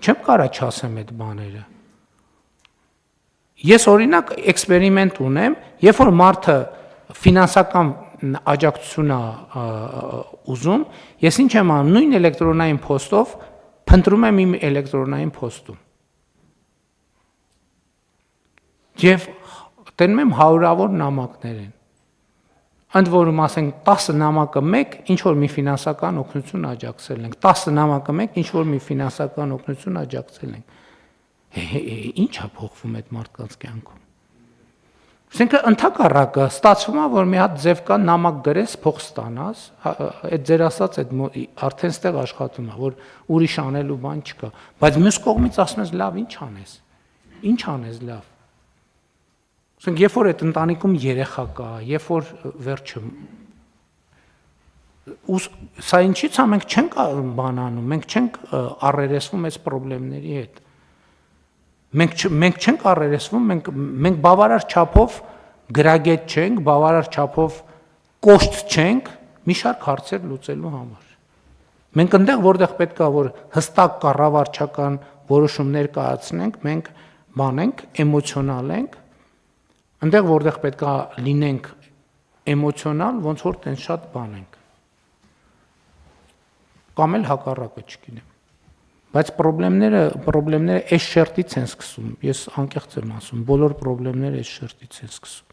Չեմ կարա չասեմ այդ բաները։ Ես օրինակ էքսպերիմենտ ունեմ, երբ որ մարդը ֆինանսական աջակցություն է ուզում, ես ինչ եմ անում, նույն էլեկտրոնային փոստով փնտրում եմ իմ էլեկտրոնային փոստում։ Եվ տենում եմ հարյուրավոր նամակներ են։ Ընդ որում ասենք 10 նամակը մեկ ինչ որ մի ֆինանսական օգնություն աջակցել ենք, 10 նամակը մեկ ինչ որ մի ֆինանսական օգնություն աջակցել ենք։ Ինչ է փոխվում այդ մարդկանց կյանքում։ Այսինքն ընդհակառակը ստացվում է, որ մի հատ ձև կա նամակ գրես, փող ստանաս, այդ ձեր ասած այդ արդեն ստեղ աշխատում է, որ ուրիշ անելու բան չկա, բայց մյուս կողմից ասում ես լավ, ինչ անես։ Ինչ անես լավ։ Այսինքն երբ որ այդ ընտանիքում երեխա կա, երբ որ վերջը սա ինչի՞ց է, մենք չենք բան անում, մենք չենք առերեսվում այս խնդիրների հետ։ Մենք չենք առերեսվում, մենք բավարար չափով գրագետ չենք, բավարար չափով կոշտ չենք մի շարք հարցեր լուծելու համար։ Մենք այնտեղ, որտեղ պետք է որ հստակ կառավարչական որոշումներ կայացնենք, մենք բանենք, էմոցիոնալ ենք, այնտեղ, որտեղ պետք է լինենք էմոցիոնալ, ոնց որ տենց շատ բան ենք։ Կամ էլ հակառակը չգիտեմ։ Բայց խնդիրները այս շերտից են սկսում։ Ես անկեղծ եմ ասում, բոլոր խնդիրները այս շերտից են սկսում։